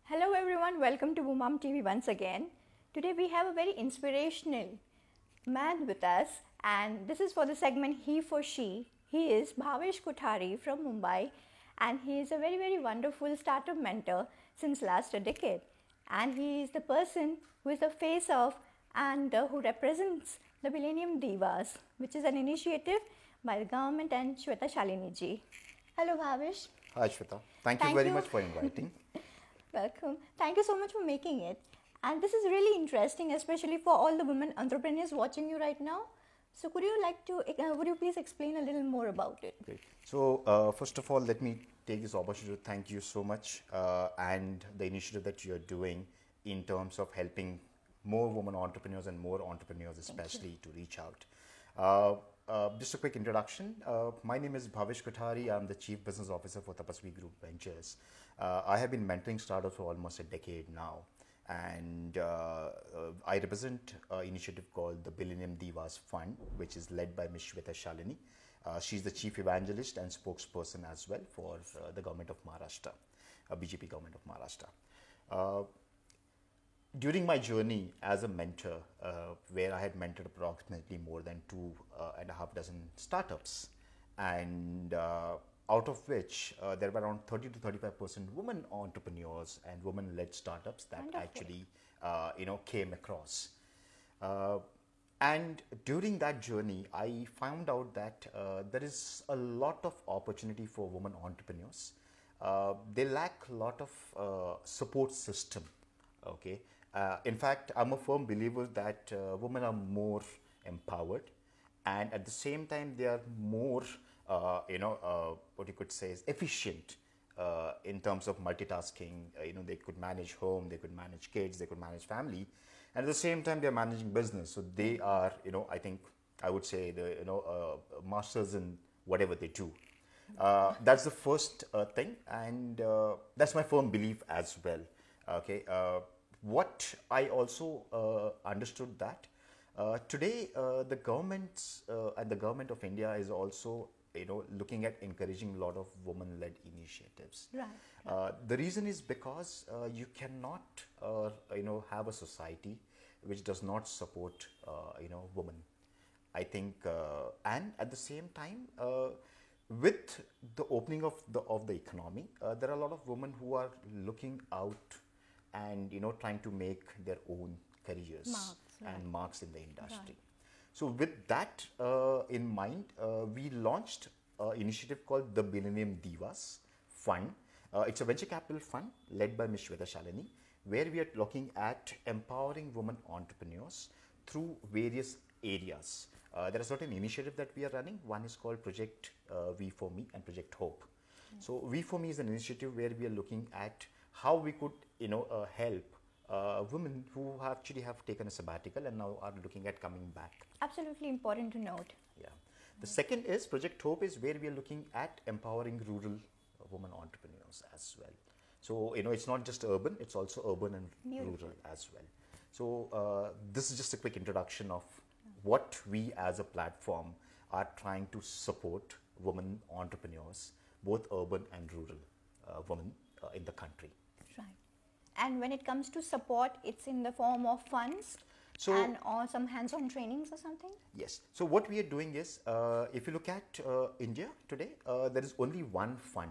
Hello everyone, welcome to Boomam TV once again. Today we have a very inspirational man with us, and this is for the segment He for She. He is Bhavesh Kothari from Mumbai, and he is a very wonderful startup mentor since last a decade. And he is the person who is the face of and who represents the Billennium Divas, which is an initiative by the government and Shweta Shalini ji. Hello Bhavesh. Hi Shweta, thank you very much for inviting. Welcome. Thank you so much for making it. And this is really interesting, especially for all the women entrepreneurs watching you right now. So would you please explain a little more about it? Great. So first of all, let me take this opportunity to thank you so much and the initiative that you're doing in terms of helping more women entrepreneurs and more entrepreneurs especially to reach out. Just a quick introduction. My name is Bhavesh Kothari. I'm the Chief Business Officer for Tapasvi Group Ventures. I have been mentoring startups for almost a decade now, and I represent an initiative called the Billennium Divas Fund, which is led by Ms. Shweta Shalini. She's the Chief Evangelist and spokesperson as well for the government of Maharashtra, BJP government of Maharashtra. During my journey as a mentor, where I had mentored approximately more than 2.5 startups, and out of which there were around 30 to 35% women entrepreneurs and women-led startups that actually came across. And during that journey, I found out that there is a lot of opportunity for women entrepreneurs. They lack a lot of support system. Okay. In fact, I'm a firm believer that women are more empowered, and at the same time they are more, what you could say is efficient in terms of multitasking. They could manage home, they could manage kids, they could manage family, and at the same time they are managing business. So they are, I think I would say the masters in whatever they do. That's the first thing, and that's my firm belief as well. Okay. What I also understood that today the governments and the government of India is also looking at encouraging a lot of women-led initiatives. Right. The reason is because you cannot have a society which does not support women. I think, and at the same time, with the opening of the economy, there are a lot of women who are looking out and trying to make their own careers and marks in the industry. Right. So with that in mind, we launched an initiative called the Billennium Divas Fund. It's a venture capital fund led by Ms. Shweta Shalini, where we are looking at empowering women entrepreneurs through various areas. There are certain initiatives that we are running. One is called Project V for Me and Project Hope. So V for Me is an initiative where we are looking at how we could help women who actually have taken a sabbatical and now are looking at coming back. Absolutely important to note. Yeah. The second is Project Hope, is where we are looking at empowering rural women entrepreneurs as well. So it's not just urban, it's also urban and rural as well. So this is just a quick introduction of what we as a platform are trying to support women entrepreneurs, both urban and rural women in the country. Right. And when it comes to support, it's in the form of funds or some hands-on trainings or something? Yes. So what we are doing is, if you look at India today, there is only one fund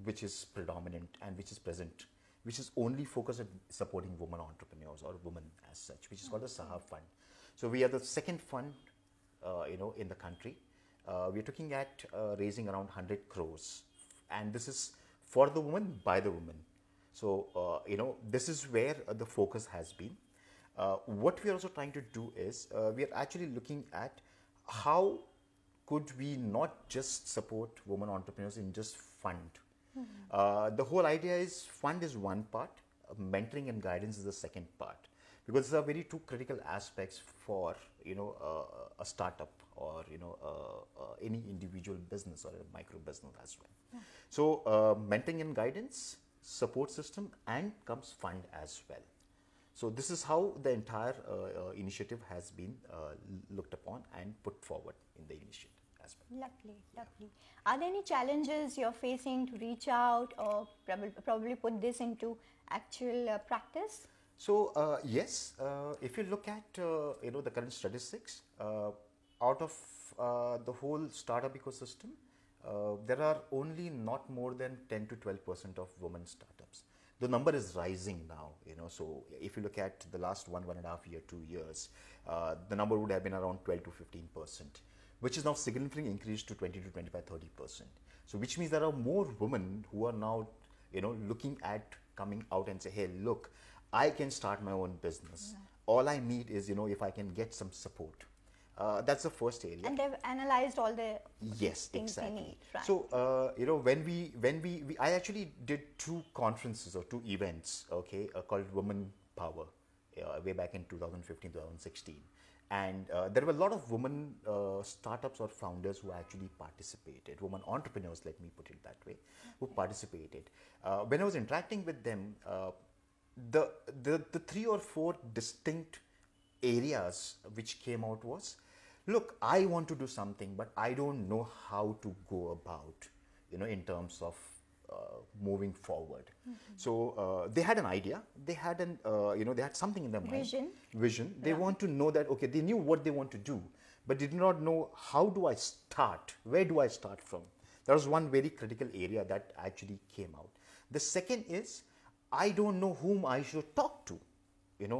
which is predominant and which is present, which is only focused on supporting women entrepreneurs or women as such, which is called the Saha Fund. So we are the second fund, in the country. We are looking at raising around 100 crores, and this is for the women, by the women. So, this is where the focus has been. What we are also trying to do is, we are actually looking at how could we not just support women entrepreneurs in just fund. The whole idea is fund is one part, mentoring and guidance is the second part, because these are very two critical aspects for a startup or any individual business or a micro business as well. Yeah. So mentoring and guidance, support system, and comes fund as well. So this is how the entire initiative has been looked upon and put forward in the initiative as as well. Lovely, lovely. Are there any challenges you're facing to reach out or probably put this into actual practice? So yes, if you look at the current statistics, out of the whole startup ecosystem, there are only not more than 10 to 12% of women startups. The number is rising now, so if you look at the last 1.5 year, 2 years, the number would have been around 12 to 15%, which is now significantly increased to 20 to 25, 30%. So which means there are more women who are now, looking at coming out and say, hey, look, I can start my own business. Right. All I need is, if I can get some support. That's the first area. And they've analyzed all the Yes, things exactly. they need. Right. So, I actually did 2 conferences or 2 events, okay, called Women Power, way back in 2015, 2016. And there were a lot of women startups or founders who actually participated, women entrepreneurs, let me put it that way, who participated. When I was interacting with them, the 3 or 4 distinct areas which came out was, look, I want to do something, but I don't know how to go about, in terms of moving forward. So they had an idea, they had they had something in their mind. Vision. They want to know that, okay, they knew what they want to do, but they did not know how do I start, where do I start from. That was one very critical area that actually came out. The second is, I don't know whom I should talk to,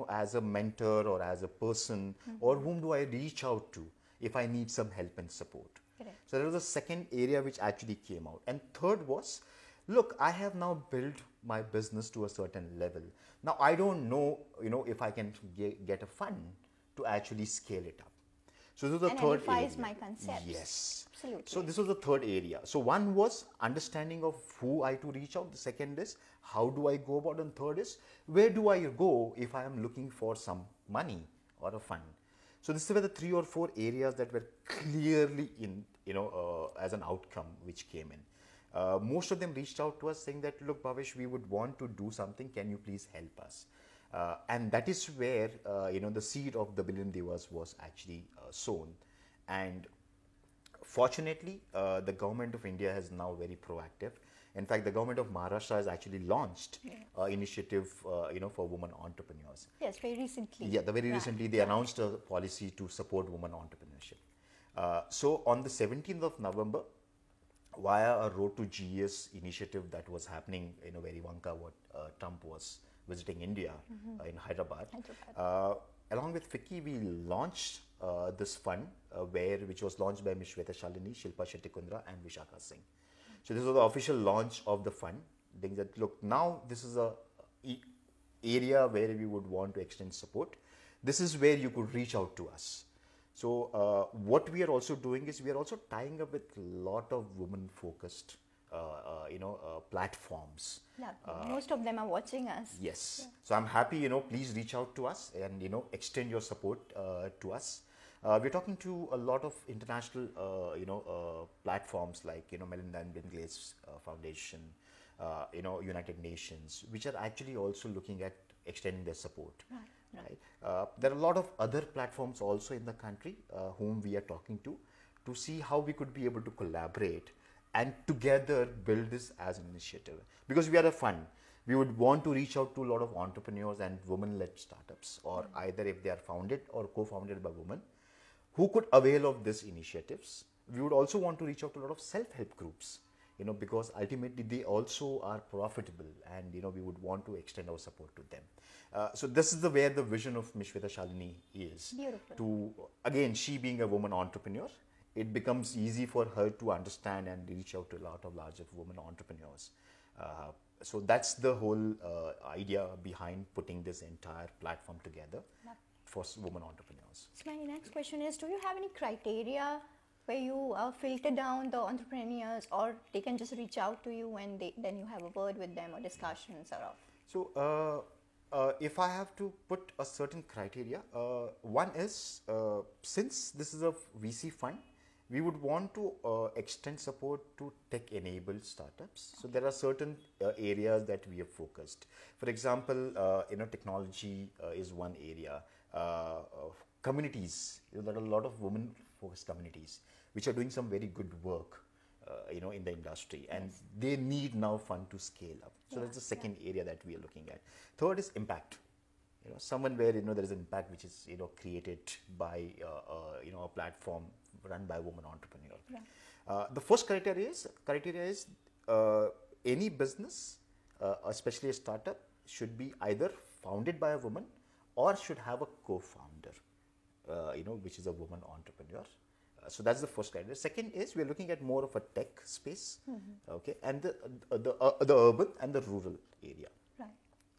as a mentor or as a person, or whom do I reach out to if I need some help and support. Correct. So that was the second area which actually came out. And third was, look, I have now built my business to a certain level. Now I don't know, if I can get a fund to actually scale it up. So this was the third area. My concepts. Yes. Absolutely. So this was the third area. So one was understanding of who I to reach out. The second is how do I go about, and third is where do I go if I am looking for some money or a fund. So this were the 3 or 4 areas that were clearly in, as an outcome which came in. Most of them reached out to us saying that, look, Bhavesh, we would want to do something. Can you please help us? And that is where, the seed of the Billennium Divas was actually sown. And fortunately, the government of India is now very proactive. In fact, the government of Maharashtra has actually launched initiative, for women entrepreneurs. Yes, very recently. Yeah, very recently they announced a policy to support women entrepreneurship. So on the 17th of November, via a Road to GS initiative that was happening in Ivanka, what Trump was visiting India in Hyderabad. Along with FICCI, we launched this fund, which was launched by Ms. Shweta Shalini, Shilpa Shetty-Kundra and Vishakha Singh. So this was the official launch of the fund. Saying that, look, now this is a area where we would want to extend support. This is where you could reach out to us. So what we are also doing is we are also tying up with a lot of women-focused, platforms. Most of them are watching us. Yes. Yeah. So I'm happy, please reach out to us and, extend your support to us. We're talking to a lot of international, platforms like, Melinda and Bill Gates Foundation, United Nations, which are actually also looking at extending their support. Right. There are a lot of other platforms also in the country whom we are talking to see how we could be able to collaborate and together build this as an initiative. Because we are a fund, we would want to reach out to a lot of entrepreneurs and women-led startups, or either if they are founded or co-founded by women, who could avail of these initiatives. We would also want to reach out to a lot of self-help groups, because ultimately they also are profitable, and we would want to extend our support to them. So this is where the vision of Ms. Shweta Shalini is. Beautiful. To, again, she being a woman entrepreneur, it becomes easy for her to understand and reach out to a lot of larger women entrepreneurs. So that's the whole idea behind putting this entire platform together for women entrepreneurs. So my next question is, do you have any criteria where you filter down the entrepreneurs, or they can just reach out to you and then you have a word with them or discussions are off? So if I have to put a certain criteria, one is, since this is a VC fund, we would want to extend support to tech-enabled startups. So there are certain areas that we have focused. For example, technology is one area. Communities, there are a lot of women-focused communities. which are doing some very good work, in the industry, and they need now fund to scale up. So that's the second area that we are looking at. Third is impact. Someone where there is impact which is created by a platform run by a woman entrepreneur. The first criteria is any business, especially a startup, should be either founded by a woman or should have a co-founder, which is a woman entrepreneur. So that's the first criteria. Second is we are looking at more of a tech space, okay, and the urban and the rural area. Right.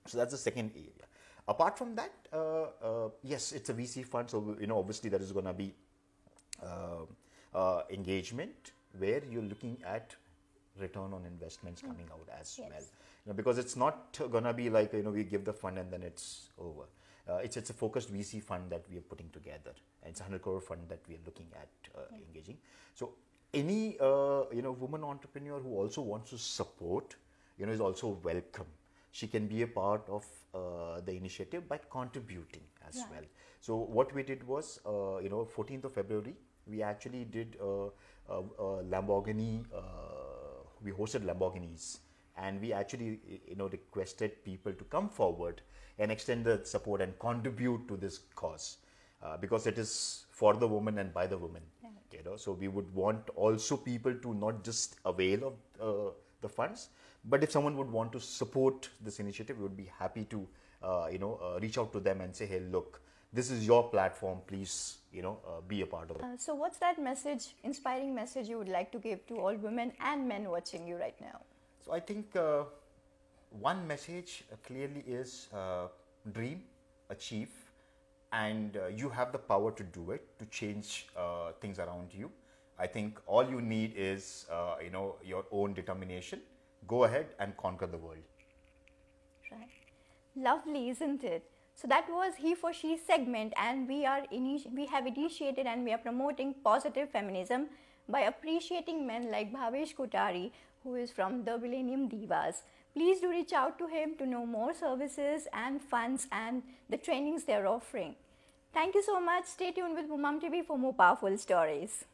So that's the second area. Apart from that, yes, it's a VC fund, so obviously there is going to be engagement where you're looking at return on investments coming out as well. Because it's not going to be like we give the fund and then it's over. It's a focused VC fund that we are putting together. It's a 100 crore fund that we are looking at engaging. So any woman entrepreneur who also wants to support, is also welcome. She can be a part of the initiative by contributing as well. So what we did was, 14th of February, we actually did Lamborghini. We hosted Lamborghinis, and we actually requested people to come forward and extend the support and contribute to this cause, because it is for the woman and by the woman. So we would want also people to not just avail of the funds, but if someone would want to support this initiative, we would be happy to reach out to them and say, hey, look, this is your platform, please be a part of it. So what's that message, inspiring message you would like to give to all women and men watching you right now? So I think one message clearly is dream, achieve, and you have the power to do it, to change things around you. I think all you need is your own determination. Go ahead and conquer the world. Right. Lovely, isn't it? So that was He for She segment, and we have initiated and we are promoting positive feminism by appreciating men like Bhavesh Kothari, who is from the Billennium Divas. Please do reach out to him to know more services and funds and the trainings they are offering. Thank you so much. Stay tuned with Mumam TV for more powerful stories.